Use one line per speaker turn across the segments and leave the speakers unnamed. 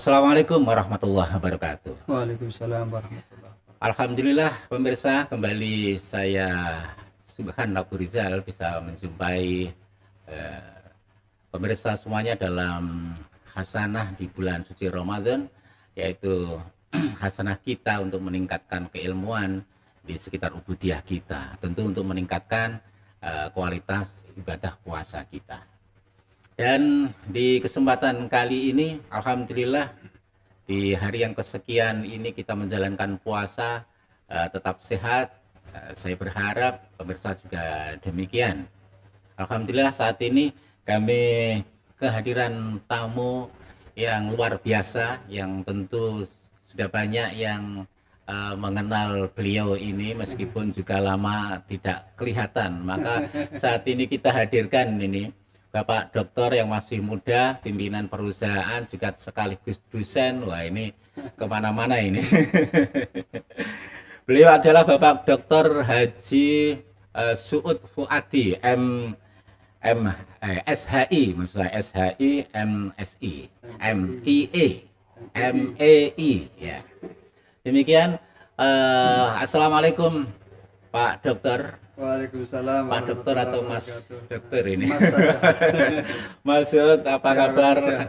Assalamualaikum warahmatullahi wabarakatuh.
Waalaikumsalam warahmatullahi wabarakatuh.
Alhamdulillah pemirsa, kembali saya Subhan Abu Rizal bisa menjumpai pemirsa semuanya dalam hasanah di bulan suci Ramadan, yaitu hasanah kita untuk meningkatkan keilmuan di sekitar ubudiyah kita, tentu untuk meningkatkan kualitas ibadah puasa kita. Dan di kesempatan kali ini, alhamdulillah di hari yang kesekian ini kita menjalankan puasa tetap sehat. Saya berharap pemirsa juga demikian. Alhamdulillah saat ini kami kehadiran tamu yang luar biasa, yang tentu sudah banyak yang mengenal beliau ini meskipun juga lama tidak kelihatan. Maka saat ini kita hadirkan ini Bapak Doktor yang masih muda, pimpinan perusahaan, juga sekaligus dosen. Wah, ini kemana-mana ini. Beliau adalah Bapak Doktor Haji Suud Fuadi, SHI, maksud saya SHI, MSI, MEE, MEI. Ya. Demikian. Assalamualaikum Pak Dokter.
Waalaikumsalam
Pak Dokter atau
warahmatullahi
Mas
wabarakatuh.
Dokter ini.
Mas saja.
Maksud apa
Ya,
kabar?
ya.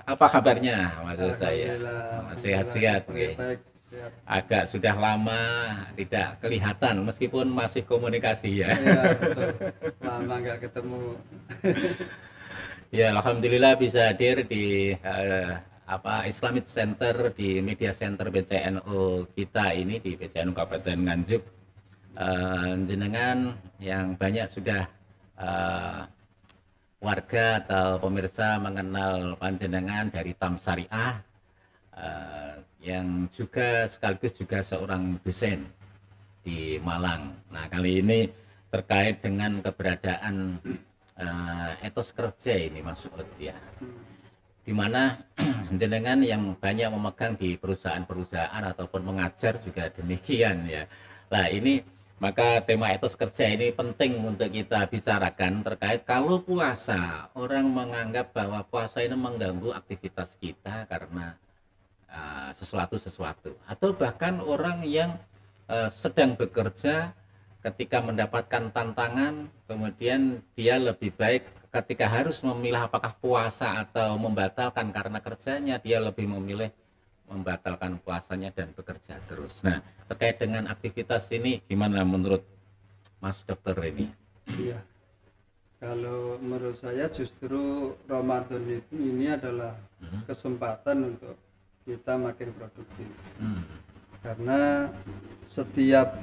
Apa kabarnya maksud saya?
Alhamdulillah.
Sehat-sehat,
Baik,
nggih.
baik, sehat.
Agak sudah lama tidak kelihatan meskipun masih komunikasi ya.
Ya, betul. Lama nggak ketemu.
Ya, alhamdulillah bisa hadir di Islamic Center di Media Center PCNU kita ini di PCNU Kabupaten Nganjuk. Jenengan yang banyak sudah warga atau pemirsa mengenal panjenengan dari Tam Syariah, yang juga sekaligus juga seorang dosen di Malang. Nah, kali ini terkait dengan keberadaan etos kerja ini Mas Suud ya, di mana jenengan yang banyak memegang di perusahaan-perusahaan ataupun mengajar juga demikian ya. Nah, ini maka tema etos kerja ini penting untuk kita bicarakan terkait kalau puasa. Orang menganggap bahwa puasa ini mengganggu aktivitas kita karena sesuatu. Atau bahkan orang yang sedang bekerja ketika mendapatkan tantangan, kemudian dia lebih baik ketika harus memilih apakah puasa atau membatalkan karena kerjanya, dia lebih memilih membatalkan puasanya dan bekerja terus. Nah, terkait dengan aktivitas ini gimana menurut Mas Dokter ini?
Iya. Kalau menurut saya justru Ramadan ini adalah kesempatan untuk kita makin produktif. Karena setiap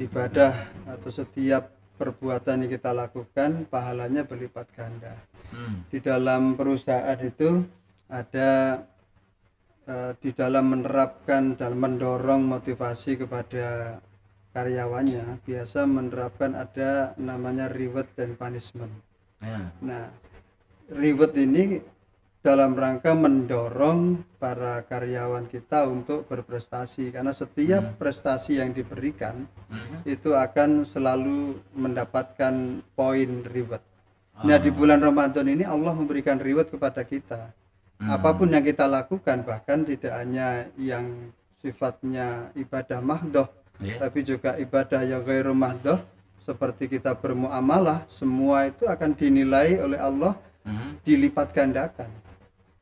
ibadah atau setiap perbuatan yang kita lakukan pahalanya berlipat ganda. Di dalam perusahaan itu ada di dalam menerapkan dan mendorong motivasi kepada karyawannya, biasa menerapkan ada namanya reward dan punishment. Nah, reward ini dalam rangka mendorong para karyawan kita untuk berprestasi, karena setiap prestasi yang diberikan itu akan selalu mendapatkan poin reward. Nah, di bulan Ramadan ini Allah memberikan reward kepada kita. Apapun yang kita lakukan, bahkan tidak hanya yang sifatnya ibadah mahdoh, tapi juga ibadah yang ghairu mahdoh, seperti kita bermuamalah, semua itu akan dinilai oleh Allah dilipat gandakan.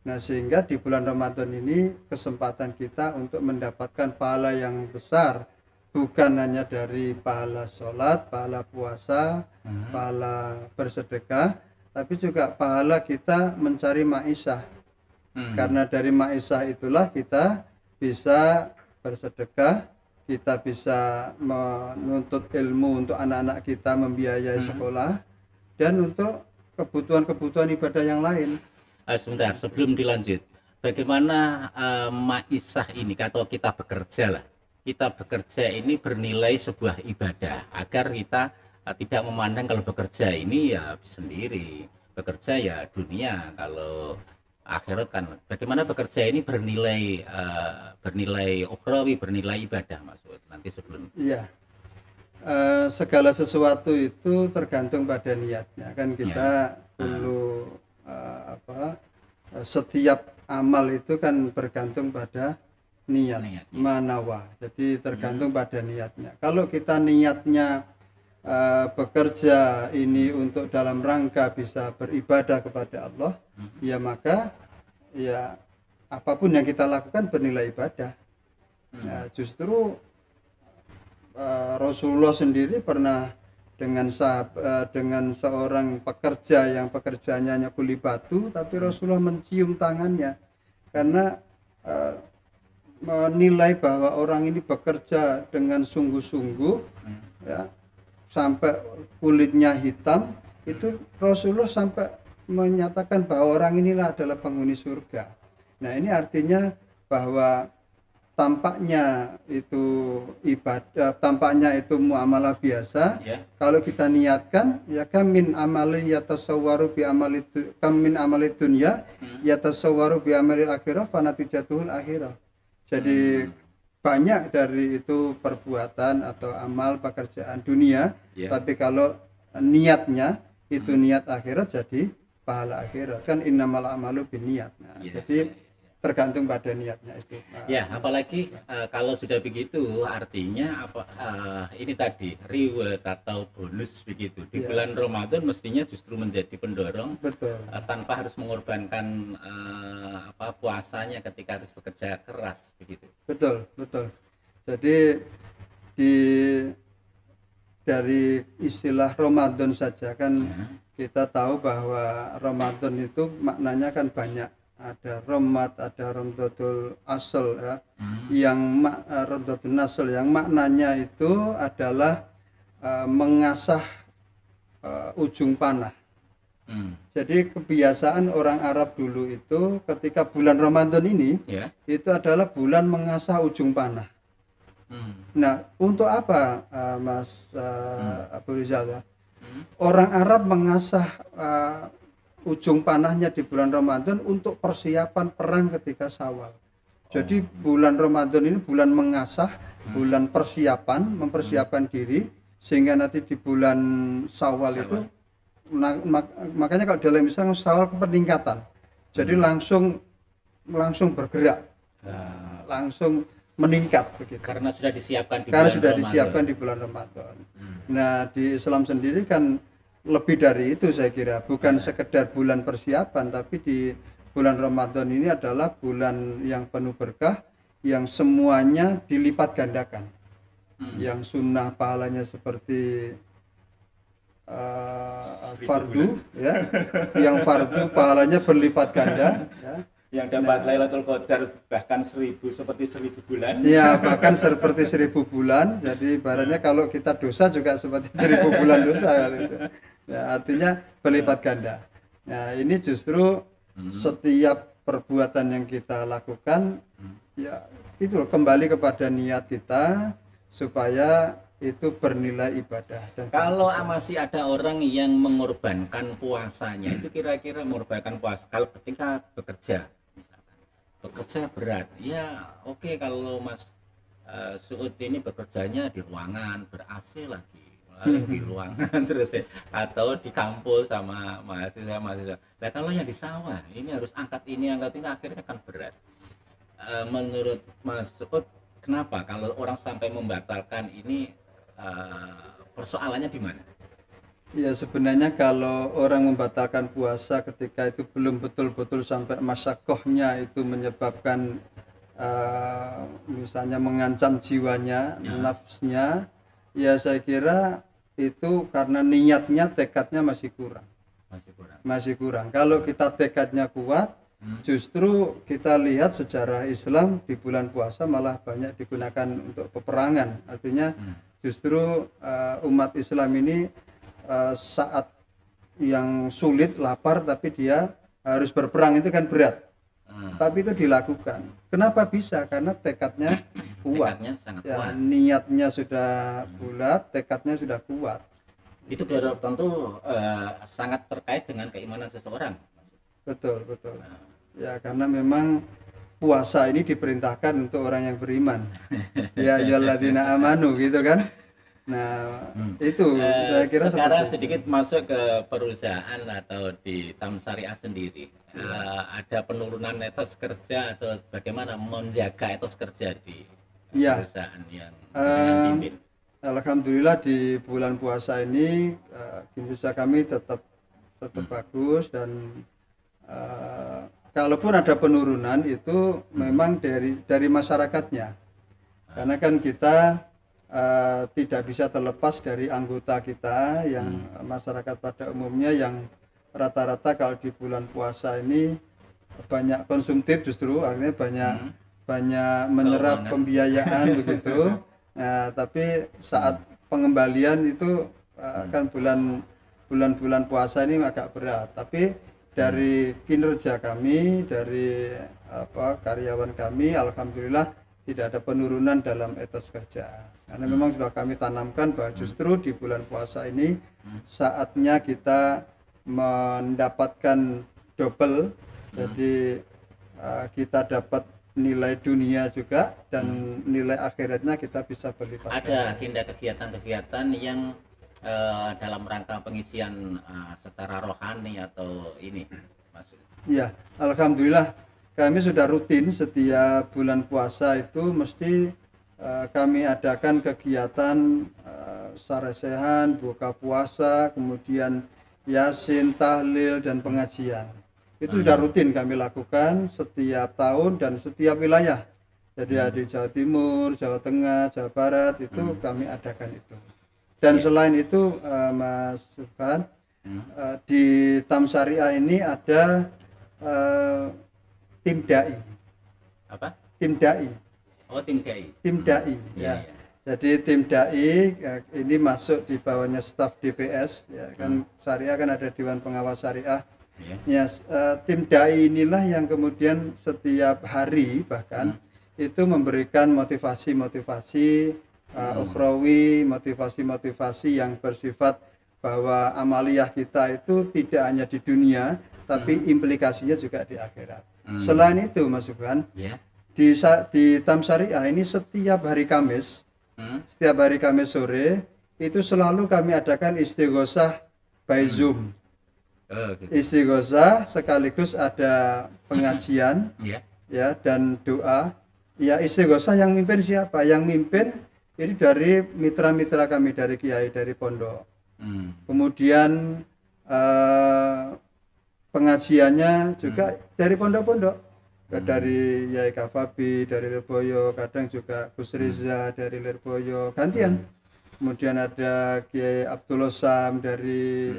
Nah, sehingga di bulan Ramadan ini kesempatan kita untuk mendapatkan pahala yang besar, bukan hanya dari pahala sholat, pahala puasa, pahala bersedekah, tapi juga pahala kita mencari ma'isyah. Karena dari ma'isyah itulah kita bisa bersedekah, kita bisa menuntut ilmu untuk anak-anak kita, membiayai sekolah, dan untuk kebutuhan-kebutuhan ibadah yang lain.
Sebentar, sebelum dilanjut, bagaimana ma'isyah ini, atau kita bekerja lah, kita bekerja ini bernilai sebuah ibadah, agar kita tidak memandang kalau bekerja ini ya sendiri, bekerja ya dunia, kalau akhirat kan bagaimana bekerja ini bernilai ukhrawi, bernilai ibadah maksud nanti sebelum.
Iya. Segala sesuatu itu tergantung pada niatnya, kan kita perlu setiap amal itu kan bergantung pada niat,
Niat.
manawa. Jadi tergantung pada niatnya. Kalau kita niatnya bekerja ini untuk dalam rangka bisa beribadah kepada Allah, ya maka ya apapun yang kita lakukan bernilai ibadah. Nah, justru Rasulullah sendiri pernah dengan seorang pekerja yang pekerjaannya hanya kuli batu, tapi Rasulullah mencium tangannya karena menilai bahwa orang ini bekerja dengan sungguh-sungguh, ya, sampai kulitnya hitam. Itu Rasulullah sampai menyatakan bahwa orang inilah adalah penghuni surga. Nah, ini artinya bahwa tampaknya itu ibadah, tampaknya itu muamalah biasa. Kalau kita niatkan, ya kamin amali yatasawwaru bi amali kamin amali dunya yatasawwaru bi amali akhirah fanatijatuhul akhirah. Jadi banyak dari itu perbuatan atau amal pekerjaan dunia, tapi kalau niatnya itu niat akhirat, jadi pahala akhirat. Kan innamal a'malu binniyat. Nah, jadi tergantung pada niatnya itu.
Ya, apalagi kalau sudah begitu artinya ini tadi reward atau bonus begitu. Di bulan Ramadan mestinya justru menjadi pendorong.
Betul.
Tanpa harus mengorbankan puasanya ketika harus bekerja keras begitu.
Betul. Jadi dari istilah Ramadan saja kan kita tahu bahwa Ramadan itu maknanya kan banyak. Ada Romad, ada Romdatul Asal, ya. Yang Romdatul Nasl yang maknanya itu adalah mengasah ujung panah. Jadi kebiasaan orang Arab dulu itu ketika bulan Ramadan ini itu adalah bulan mengasah ujung panah. Nah, untuk apa Mas Abu Rizal, ya? Orang Arab mengasah ujung panahnya di bulan Ramadan untuk persiapan perang ketika Syawal. Jadi bulan Ramadan ini bulan mengasah, bulan persiapan, mempersiapkan diri sehingga nanti di bulan Syawal itu makanya kalau dalam Islam Syawal peningkatan. Jadi langsung bergerak. Langsung meningkat begitu.
Karena sudah disiapkan
di bulan Ramadan. Nah, di Islam sendiri kan lebih dari itu saya kira, bukan sekedar bulan persiapan, tapi di bulan Ramadan ini adalah bulan yang penuh berkah, yang semuanya dilipat gandakan. Yang sunnah pahalanya seperti fardu, ya. Yang fardu pahalanya berlipat ganda, ya.
Yang dapat Lailatul Qadar bahkan 1000 seperti 1000 bulan.
Ya, bahkan seperti 1000 bulan. Jadi ibaratnya kalau kita dosa juga seperti 1000 bulan dosa gitu. Ya, artinya berlipat ganda. Nah, ini justru setiap perbuatan yang kita lakukan, ya itu kembali kepada niat kita supaya itu bernilai ibadah. Dan
kalau masih ada orang yang mengorbankan puasanya, itu kira-kira mengorbankan puasa kalau ketika bekerja, misalkan bekerja berat, ya oke, kalau Mas Suud ini bekerjanya di ruangan ber AC lagi, di ruangan terus ya, atau di kampus sama mahasiswa. Nah, kalau yang di sawah ini harus angkat ini akhirnya akan berat. Menurut Mas Suud, kenapa kalau orang sampai membatalkan ini, persoalannya di mana?
Ya, sebenarnya kalau orang membatalkan puasa ketika itu belum betul-betul sampai masyakohnya itu menyebabkan misalnya mengancam jiwanya, nafsnya, ya saya kira itu karena niatnya, tekadnya masih kurang. Kalau kita tekadnya kuat, justru kita lihat sejarah Islam di bulan puasa malah banyak digunakan untuk peperangan. Artinya justru umat Islam ini saat yang sulit, lapar, tapi dia harus berperang itu kan berat. Tapi itu dilakukan. Kenapa bisa? Karena tekadnya kuat.
Tekadnya sangat
kuat.
Niatnya sudah bulat, tekadnya sudah kuat.
Itu tentu sangat terkait dengan keimanan seseorang.
Betul. Ya, karena memang puasa ini diperintahkan untuk orang yang beriman. Ya ayyuhalladzina amanu gitu kan. Nah, itu saya kira
sekarang sedikit masuk ke perusahaan atau di Tamsyariah sendiri. ada penurunan etos kerja atau bagaimana menjaga etos kerja di
Ya,
perusahaan yang dengan pimpin?
alhamdulillah di bulan puasa ini kinerja kami tetap bagus, dan kalaupun ada penurunan itu memang dari masyarakatnya, karena kan kita tidak bisa terlepas dari anggota kita yang masyarakat pada umumnya yang rata-rata kalau di bulan puasa ini banyak konsumtif, justru artinya banyak menyerap pembiayaan begitu. Nah, tapi saat pengembalian itu kan bulan-bulan puasa ini agak berat. Tapi dari kinerja kami, dari karyawan kami, alhamdulillah tidak ada penurunan dalam etos kerja. Karena memang sudah kami tanamkan bahwa justru di bulan puasa ini saatnya kita mendapatkan double, jadi kita dapat nilai dunia juga dan nilai akhiratnya kita bisa berlipat.
Ada agenda kegiatan-kegiatan yang dalam rangka pengisian secara rohani atau ini maksudnya?
Ya, alhamdulillah kami sudah rutin setiap bulan puasa itu mesti kami adakan kegiatan saresehan, buka puasa, kemudian yasin, tahlil, dan pengajian. Itu sudah rutin kami lakukan setiap tahun dan setiap wilayah. Jadi di Jawa Timur, Jawa Tengah, Jawa Barat itu kami adakan itu. Dan selain itu Mas Subhan, di Tam Syariah ini ada tim dai.
Apa?
Tim dai.
Oh, tim DAI.
Tim dai ya.
Iya.
Jadi tim dai ini masuk di bawahnya staf DPS ya kan, Syariah kan ada Dewan Pengawas Syariah. Ya, tim dai inilah yang kemudian setiap hari bahkan itu memberikan motivasi-motivasi ukhrawi, motivasi-motivasi yang bersifat bahwa amaliyah kita itu tidak hanya di dunia tapi implikasinya juga di akhirat. Selain itu Mas Subhan, di Tam Syariah ini setiap hari Kamis sore itu selalu kami adakan istighosah by Zoom.
Gitu.
Istighosah sekaligus ada pengajian ya dan doa. Ya, istighosah yang mimpin siapa? Yang mimpin ini dari mitra-mitra kami, dari kiai, dari pondok. Kemudian pengajiannya juga dari pondok-pondok, dari Yai Kafabi, dari Lirboyo, kadang juga Gus Riza dari Lirboyo, gantian. Kemudian ada Kiai Abdul Sam dari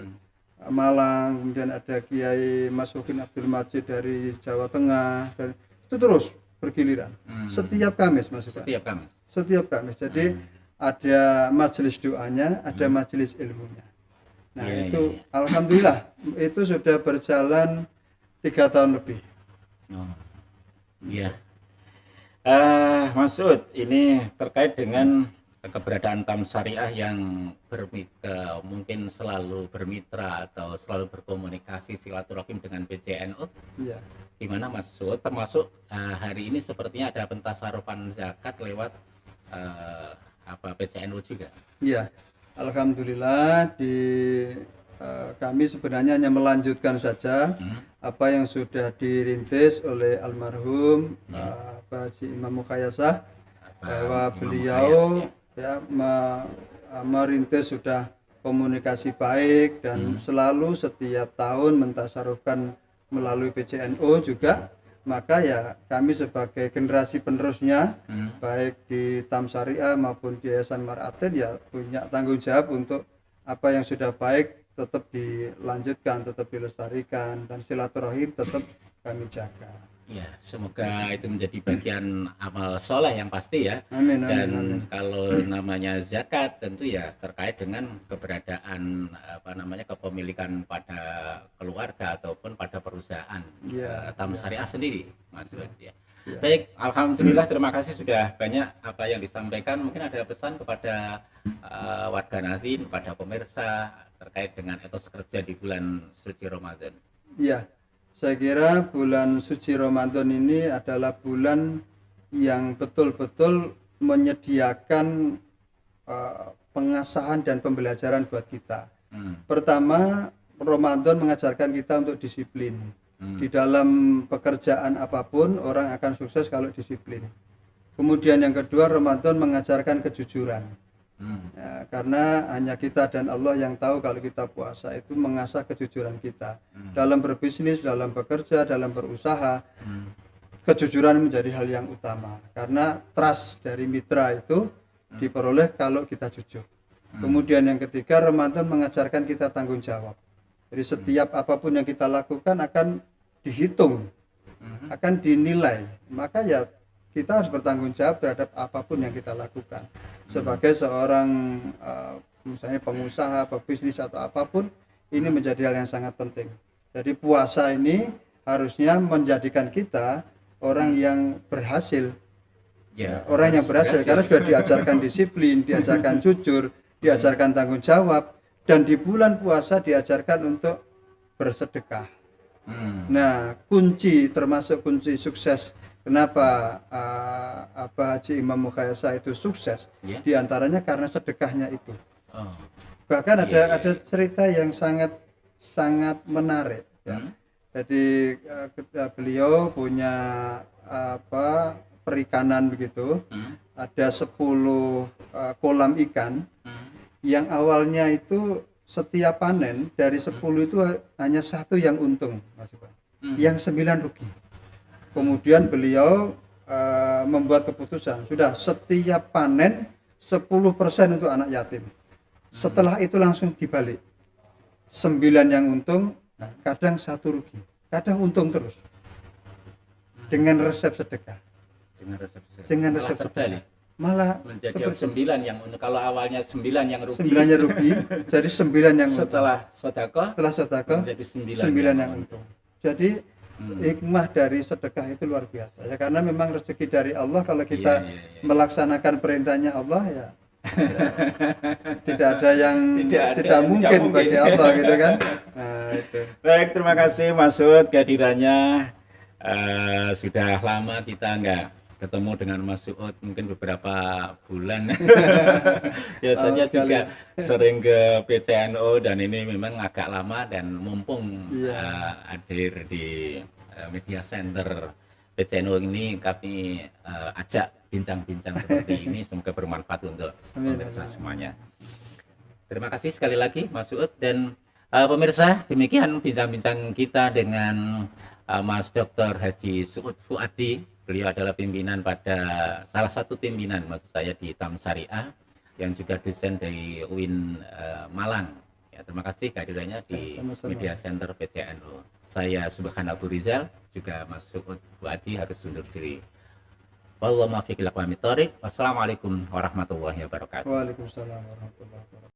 Malang, kemudian ada Kiai Masukin Abdul Majid dari Jawa Tengah, dan itu terus bergiliran setiap Kamis Mas. Setiap Kamis. Jadi ada majelis doanya, ada majelis ilmunya. Nah itu alhamdulillah itu sudah berjalan 3 tahun lebih.
Iya. Maksud ini terkait dengan keberadaan Tam Syariah yang mungkin selalu bermitra atau selalu berkomunikasi silaturahim dengan PCNU.
Iya.
Gimana Maksud? Termasuk hari ini sepertinya ada pentasarufan zakat lewat PCNU juga.
Iya. Alhamdulillah kami sebenarnya hanya melanjutkan saja apa yang sudah dirintis oleh almarhum Pak Haji Imam Mukhayasah, bahwa beliau merintis sudah komunikasi baik dan selalu setiap tahun mentasarufkan melalui PCNU juga. Maka ya kami sebagai generasi penerusnya baik di Tam Syariah maupun di Yayasan Maraten ya punya tanggung jawab untuk apa yang sudah baik tetap dilanjutkan, tetap dilestarikan, dan silaturahim tetap kami jaga.
Ya, semoga itu menjadi bagian amal soleh yang pasti ya.
Amin, amin,
Dan
amin.
kalau namanya zakat tentu ya terkait dengan keberadaan kepemilikan pada keluarga ataupun pada perusahaan Tam Syariah sendiri, maksudnya. Ya. Baik, alhamdulillah, terima kasih sudah banyak apa yang disampaikan. Mungkin ada pesan kepada warga Nazin, kepada pemirsa terkait dengan etos kerja di bulan suci Ramadan.
Ya. Saya kira bulan suci Ramadan ini adalah bulan yang betul-betul menyediakan pengasahan dan pembelajaran buat kita. Pertama, Ramadan mengajarkan kita untuk disiplin. Di dalam pekerjaan apapun orang akan sukses kalau disiplin. Kemudian yang kedua, Ramadan mengajarkan kejujuran. Ya, karena hanya kita dan Allah yang tahu kalau kita puasa itu mengasah kejujuran kita. Dalam berbisnis, dalam bekerja, dalam berusaha, kejujuran menjadi hal yang utama. Karena trust dari mitra itu diperoleh kalau kita jujur. Kemudian yang ketiga, Ramadan mengajarkan kita tanggung jawab. Jadi setiap apapun yang kita lakukan akan dihitung, akan dinilai. Maka ya kita harus bertanggung jawab terhadap apapun yang kita lakukan. Sebagai seorang misalnya pengusaha, pebisnis atau apapun, ini menjadi hal yang sangat penting. Jadi puasa ini harusnya menjadikan kita orang yang berhasil.
Ya,
Orang yang berhasil karena sudah diajarkan disiplin, diajarkan jujur, diajarkan tanggung jawab, dan di bulan puasa diajarkan untuk bersedekah. Nah, termasuk kunci sukses kenapa Haji Imam Mukhayasa itu sukses, diantaranya karena sedekahnya itu. Bahkan ada cerita yang sangat menarik. Ya. Jadi beliau punya perikanan begitu, ada 10 kolam ikan yang awalnya itu setiap panen dari 10 itu hanya 1 yang untung, Mas Iwan. Yang 9 rugi. Kemudian beliau membuat keputusan, sudah setiap panen 10% untuk anak yatim. Setelah itu langsung dibalik. 9 yang untung, kadang 1 rugi, kadang untung terus. Dengan resep sedekah. Dengan resep sedekah. Malah
menjadi 9 yang untung. Kalau awalnya 9 yang rugi.
9 yang rugi, jadi 9 yang
setelah sedekah
menjadi 9 yang untung. Jadi hikmah dari sedekah itu luar biasa. Ya karena memang rezeki dari Allah, kalau kita melaksanakan perintahnya Allah ya tidak ada yang tidak mungkin bagi Allah gitu kan. Nah, itu.
Baik, terima kasih Mas Ud kehadirannya. Sudah lama kita enggak ketemu dengan Mas Suud, mungkin beberapa bulan. Biasanya juga sering ke PCNO dan ini memang agak lama, dan mumpung hadir di media center PCNO ini, kami ajak bincang-bincang seperti ini, semoga bermanfaat untuk pemirsa semuanya. Terima kasih sekali lagi Mas Suud, dan pemirsa, demikian bincang-bincang kita dengan Mas Dr. Haji Suud Fuadi. Beliau adalah pimpinan salah satu pimpinan maksud saya di TAM Syariah, yang juga dosen dari UIN Malang. Ya, terima kasih kehadirannya di Media Center PCNO. Saya Subhan Abu Rizal, juga Mas Suud Fuadi harus undur diri. Wallahu muwaffiq ila aqwamit thoriq. Wassalamualaikum warahmatullahi wabarakatuh.
Waalaikumsalam warahmatullahi wabarakatuh.